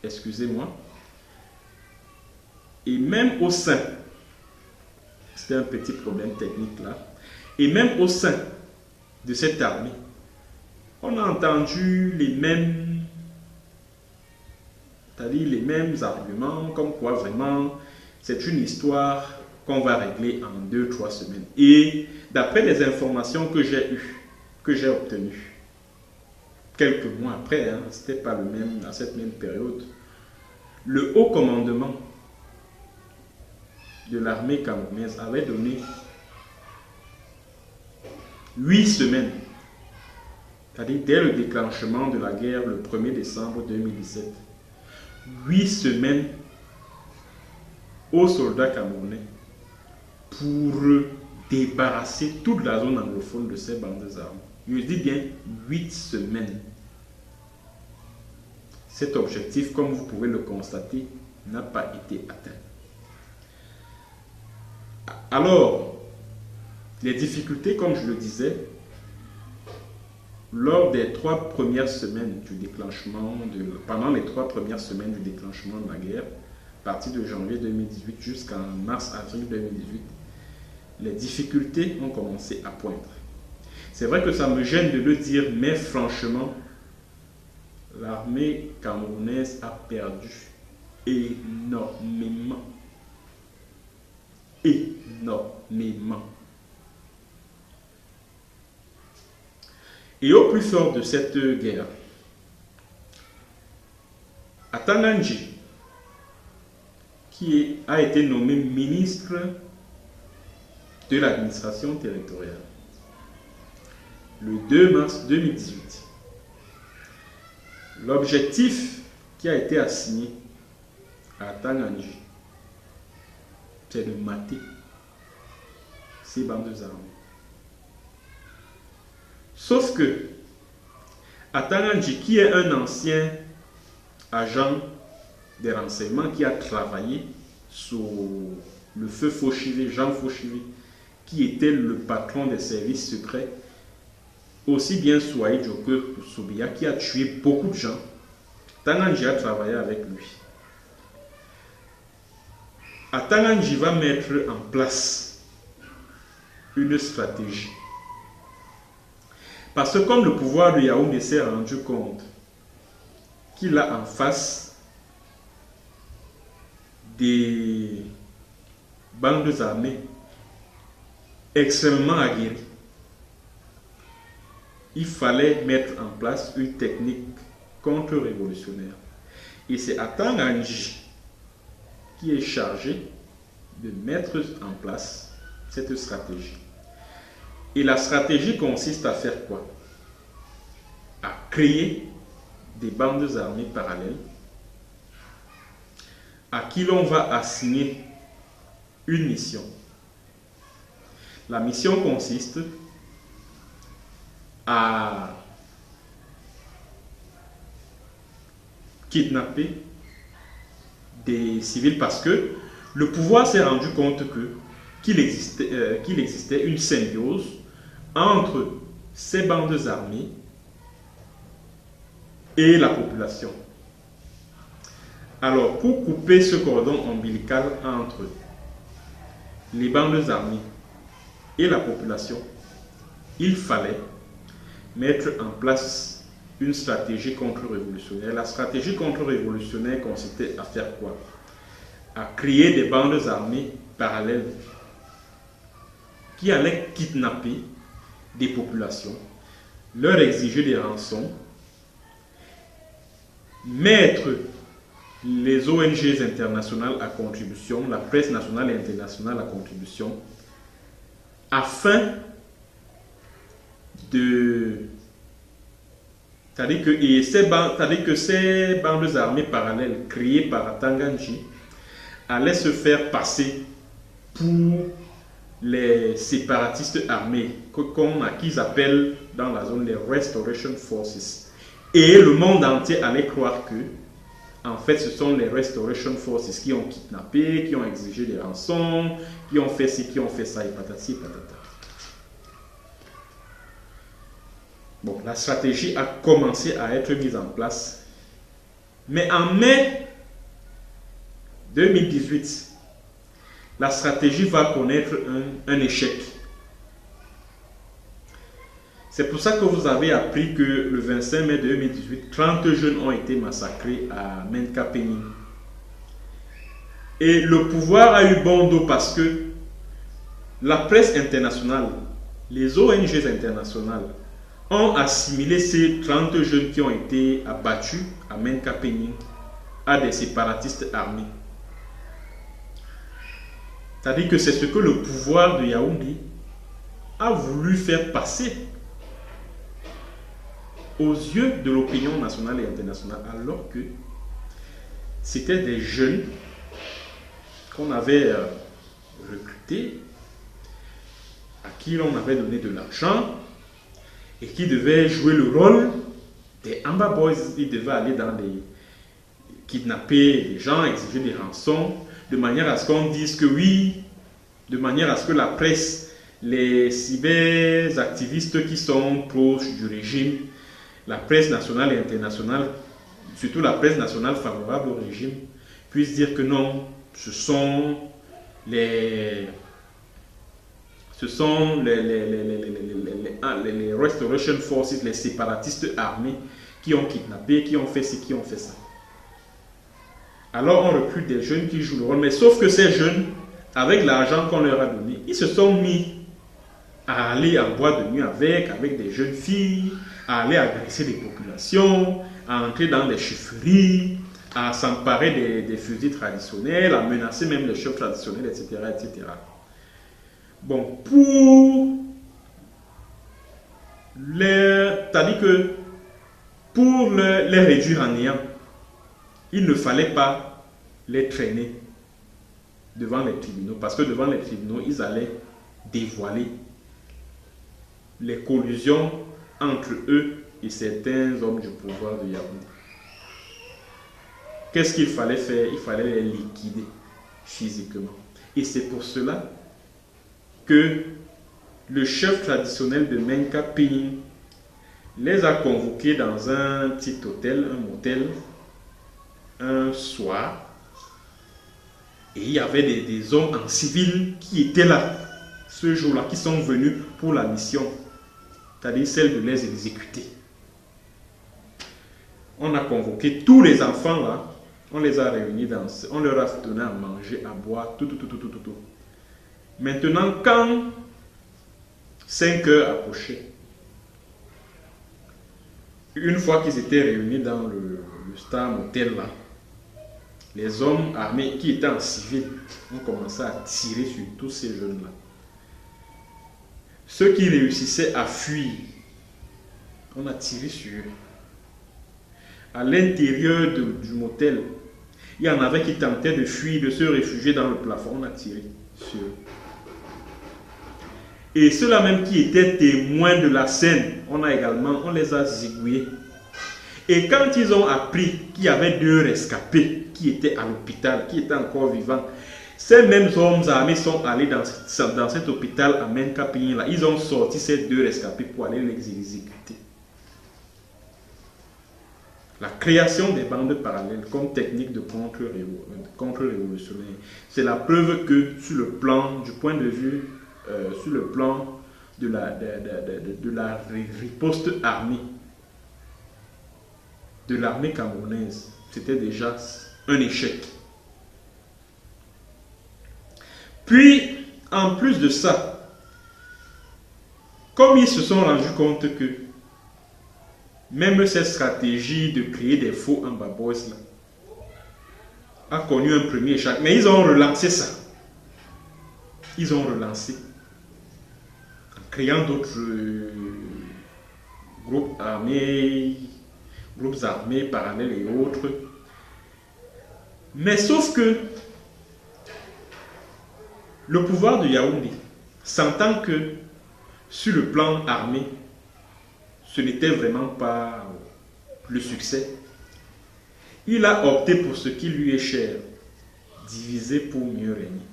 excusez-moi, et même au sein, c'était un petit problème technique là, et même au sein de cette armée, on a entendu les mêmes, c'est-à-dire les mêmes arguments, comme quoi vraiment c'est une histoire qu'on va régler en 2-3 semaines. Et d'après les informations que j'ai eues, que j'ai obtenues, quelques mois après, hein, c'était pas le même, à cette même période, le haut commandement de l'armée camerounaise avait donné 8 semaines, c'est-à-dire dès le déclenchement de la guerre le 1er décembre 2017, 8 semaines aux soldats camerounais pour débarrasser toute la zone anglophone de ces bandes armées. Je dis bien 8 semaines. Cet objectif, comme vous pouvez le constater, n'a pas été atteint. Alors, les difficultés, comme je le disais, lors des 3 premières semaines du déclenchement, pendant les 3 premières semaines du déclenchement de la guerre, à partir de janvier 2018 jusqu'en mars-avril 2018, les difficultés ont commencé à poindre. C'est vrai que ça me gêne de le dire, mais franchement, l'armée camerounaise a perdu énormément. Énormément. Et au plus fort de cette guerre, Atanganji, qui a été nommé ministre de l'administration territoriale le 2 mars 2018. L'objectif qui a été assigné à Atanganji, c'est de mater ces bandes armées. Sauf que Atanganji, qui est un ancien agent des renseignements qui a travaillé sous le feu Fauchivé, Jean Fauchivé, qui était le patron des services secrets, aussi bien sous Aïdjo que Soubia, qui a tué beaucoup de gens, Atanganji a travaillé avec lui. Atanganji va mettre en place une stratégie. Parce que comme le pouvoir de Yaoundé s'est rendu compte qu'il a en face des bandes armées extrêmement aguerries, il fallait mettre en place une technique contre-révolutionnaire. Et c'est Atanganji qui est chargé de mettre en place cette stratégie. Et la stratégie consiste à faire quoi? À créer des bandes armées parallèles à qui l'on va assigner une mission. La mission consiste à kidnapper des civils parce que le pouvoir s'est rendu compte qu'il existait une symbiose entre ces bandes armées et la population. Alors, pour couper ce cordon ombilical entre les bandes armées et la population, il fallait mettre en place une stratégie contre-révolutionnaire. La stratégie contre-révolutionnaire consistait à faire quoi? À créer des bandes armées parallèles qui allaient kidnapper des populations, leur exiger des rançons, mettre les ONG internationales à contribution, la presse nationale et internationale à contribution, afin de... C'est-à-dire que ces bandes armées parallèles créées par Atanganji allaient se faire passer pour les séparatistes armés, qu'ils appellent dans la zone les Restoration Forces. Et le monde entier allait croire que, en fait, ce sont les Restoration Forces qui ont kidnappé, qui ont exigé des rançons, qui ont fait ci, qui ont fait ça, et patati et patata. Bon, la stratégie a commencé à être mise en place Mais en mai 2018, la stratégie va connaître un échec. C'est pour ça que vous avez appris que le 25 mai 2018, 30 jeunes ont été massacrés à Menkapenning. Et le pouvoir a eu bon dos parce que la presse internationale, les ONG internationales ont assimilé ces 30 jeunes qui ont été abattus à Menkapenning à des séparatistes armés. C'est-à-dire que c'est ce que le pouvoir de Yaoundé a voulu faire passer aux yeux de l'opinion nationale et internationale, alors que c'était des jeunes qu'on avait recrutés, à qui l'on avait donné de l'argent et qui devaient jouer le rôle des Amba Boys. Ils devaient aller dans les kidnapper les gens, exiger des rançons, de manière à ce qu'on dise que oui, de manière à ce que la presse, les cyber-activistes qui sont proches du régime, la presse nationale et internationale, surtout la presse nationale favorable au régime, puissent dire que non, ce sont les Restoration Forces, les séparatistes armés qui ont kidnappé, qui ont fait ci, qui ont fait ça. Alors on recrute des jeunes qui jouent le rôle, mais sauf que ces jeunes, avec l'argent qu'on leur a donné, ils se sont mis à aller en boîte de nuit avec des jeunes filles, à aller agresser les populations, à entrer dans des chefferies, à s'emparer des fusils traditionnels, à menacer même les chefs traditionnels, etc. etc. Bon, c'est-à-dire que pour les réduire en néant, il ne fallait pas les traîner devant les tribunaux, parce que devant les tribunaux, ils allaient dévoiler les collusions entre eux et certains hommes du pouvoir de Yaoundé. Qu'est-ce qu'il fallait faire? Il fallait les liquider physiquement. Et c'est pour cela que le chef traditionnel de Menkapenning les a convoqués dans un petit hôtel, un motel, un soir. Et il y avait des hommes en civil qui étaient là, ce jour-là, qui sont venus pour la mission, c'est-à-dire celle de les exécuter. On a convoqué tous les enfants là, on les a réunis, on leur a donné à manger, à boire, tout. Maintenant, quand 5 heures approchaient, une fois qu'ils étaient réunis dans le Star Motel là, les hommes armés qui étaient en civil ont commencé à tirer sur tous ces jeunes-là. Ceux qui réussissaient à fuir, on a tiré sur eux. À l'intérieur du motel, il y en avait qui tentaient de fuir, de se réfugier dans le plafond, on a tiré sur eux. Et ceux-là même qui étaient témoins de la scène, on les a zigouillés. Et quand ils ont appris qu'il y avait 2 rescapés qui étaient à l'hôpital, qui étaient encore vivants, ces mêmes hommes armés sont allés dans cet hôpital à Menkapenning là. Ils ont sorti ces 2 rescapés pour aller les exécuter. La création des bandes parallèles comme technique de contre-révolutionnaire, c'est la preuve que sur le plan du point de vue, sur le plan de la riposte armée, de l'armée camerounaise, c'était déjà un échec. Puis, en plus de ça, comme ils se sont rendus compte que même cette stratégie de créer des faux Amba Boys là, a connu un premier échec, mais ils ont relancé ça. Ils ont relancé en créant d'autres groupes armés parallèles et autres. Mais sauf que le pouvoir de Yaoundé, sentant que sur le plan armé, ce n'était vraiment pas le succès, il a opté pour ce qui lui est cher, diviser pour mieux régner.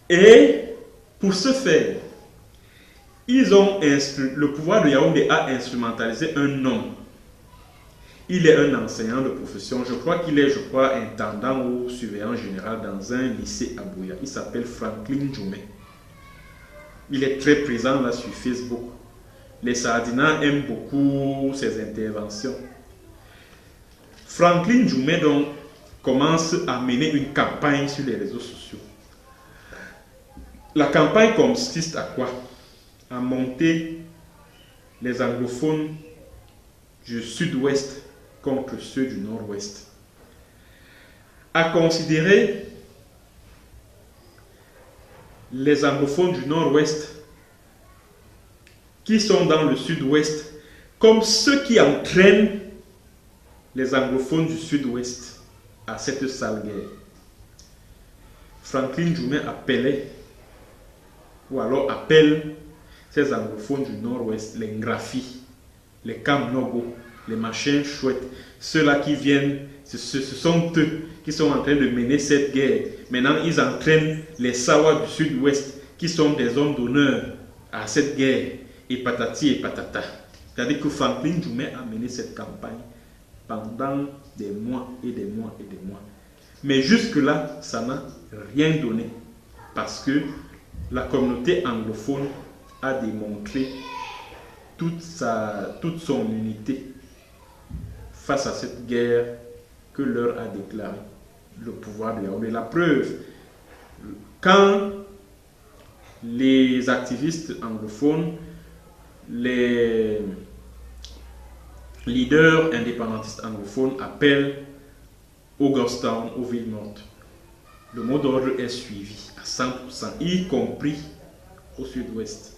Et pour ce faire, le pouvoir de Yaoundé a instrumentalisé un homme Il est un enseignant de profession. Je crois qu'il est, intendant ou surveillant général dans un lycée à Buea. Il s'appelle Franklin Djoume. Il est très présent là sur Facebook. Les Sardinans aiment beaucoup ses interventions. Franklin Djoume donc commence à mener une campagne sur les réseaux sociaux. La campagne consiste à quoi? À monter les anglophones du sud-ouest contre ceux du nord-ouest. À considérer les anglophones du nord-ouest qui sont dans le sud-ouest comme ceux qui entraînent les anglophones du sud-ouest à cette sale guerre. Franklin Djoume appelait, ou alors appelle ces anglophones du nord-ouest, les Ngrafi, les Kamnogo, les machins chouettes, ceux-là qui viennent, ce sont eux qui sont en train de mener cette guerre. Maintenant, ils entraînent les Sawa du sud-ouest, qui sont des hommes d'honneur à cette guerre, et patati et patata. C'est-à-dire que Franklin Djoume a mené cette campagne pendant des mois et des mois et des mois. Mais jusque-là, ça n'a rien donné, parce que la communauté anglophone a démontré toute son unité face à cette guerre que leur a déclaré le pouvoir de Yaoundé. La preuve, quand les activistes anglophones, les leaders indépendantistes anglophones appellent au Ghost Town, aux villes mortes, le mot d'ordre est suivi à 100%, y compris au sud-ouest.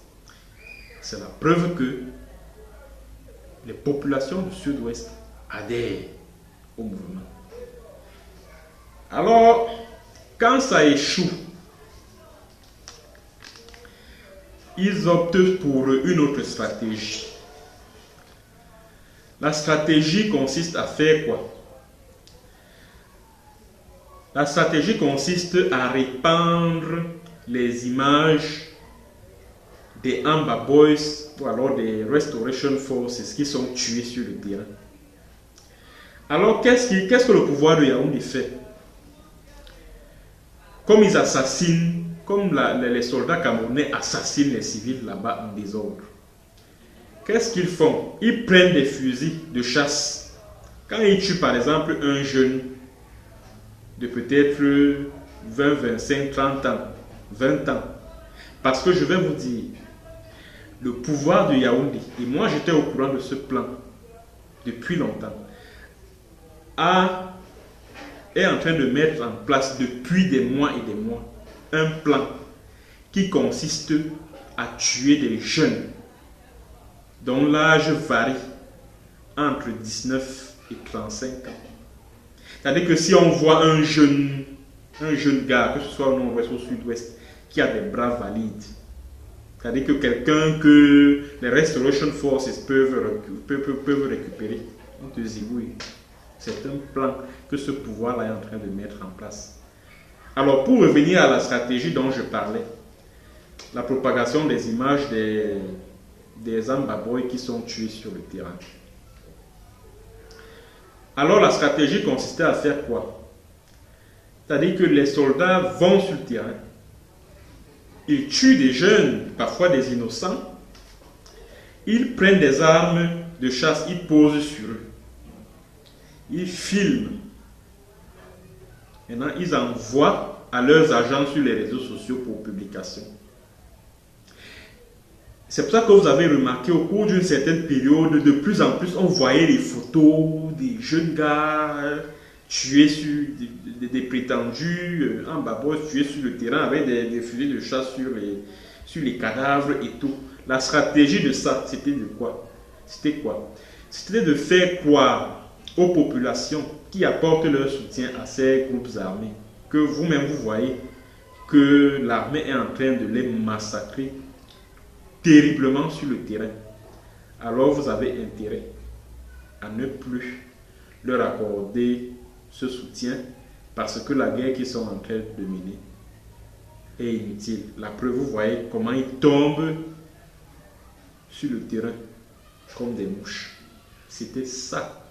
C'est la preuve que les populations du sud-ouest adhèrent au mouvement. Alors, quand ça échoue, ils optent pour une autre stratégie. La stratégie consiste à faire quoi? La stratégie consiste à répandre les images des Amba Boys ou alors des Restoration Forces qui sont tués sur le terrain. Alors, qu'est-ce que le pouvoir de Yaoundé fait? Comme ils assassinent, comme les soldats camerounais assassinent les civils là-bas en désordre, qu'est-ce qu'ils font? Ils prennent des fusils de chasse. Quand ils tuent par exemple un jeune de peut-être 20, 25, 30 ans, 20 ans, parce que je vais vous dire, le pouvoir de Yaoundé, et moi j'étais au courant de ce plan depuis longtemps, est en train de mettre en place depuis des mois et des mois un plan qui consiste à tuer des jeunes dont l'âge varie entre 19 et 35 ans. C'est-à-dire que si on voit un jeune gars, que ce soit au nord-ouest ou au sud-ouest, qui a des bras valides, c'est-à-dire que quelqu'un que les Restoration Forces peuvent récupérer, on te zigouille. C'est un plan que ce pouvoir-là est en train de mettre en place. Alors, pour revenir à la stratégie dont je parlais, la propagation des images des Ambaboy qui sont tués sur le terrain. Alors, la stratégie consistait à faire quoi? C'est-à-dire que les soldats vont sur le terrain, ils tuent des jeunes, parfois des innocents, ils prennent des armes de chasse, ils posent sur eux. Ils filment. Maintenant, ils envoient à leurs agents sur les réseaux sociaux pour publication. C'est pour ça que vous avez remarqué au cours d'une certaine période, de plus en plus, on voyait les photos des jeunes gars tués sur des prétendus Ambabos tués sur le terrain avec des fusils de chasse sur les cadavres et tout. La stratégie de ça, c'était de quoi? C'était quoi? C'était de faire croire aux populations qui apportent leur soutien à ces groupes armés que vous-même vous voyez que l'armée est en train de les massacrer terriblement sur le terrain. Alors vous avez intérêt à ne plus leur accorder ce soutien parce que la guerre qu'ils sont en train de mener est inutile. La preuve, vous voyez comment ils tombent sur le terrain comme des mouches. C'était ça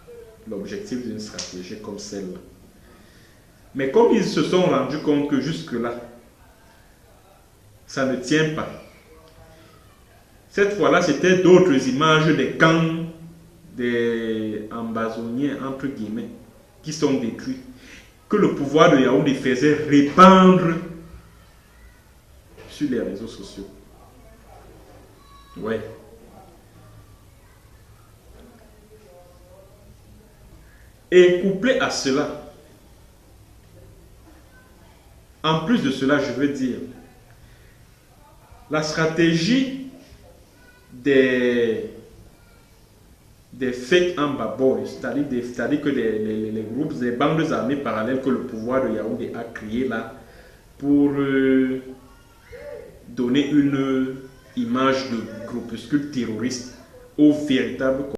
l'objectif d'une stratégie comme celle-là. Mais comme ils se sont rendus compte que jusque-là, ça ne tient pas. Cette fois-là, c'était d'autres images des camps des ambazoniens, entre guillemets, qui sont détruits, que le pouvoir de Yaoundé faisait répandre sur les réseaux sociaux. Ouais. Et couplé à cela, en plus de cela, je veux dire, la stratégie des fake Amba Boys, c'est-à-dire que les groupes, les bandes armées parallèles que le pouvoir de Yaoundé a créé là pour donner une image de groupuscule terroriste aux véritables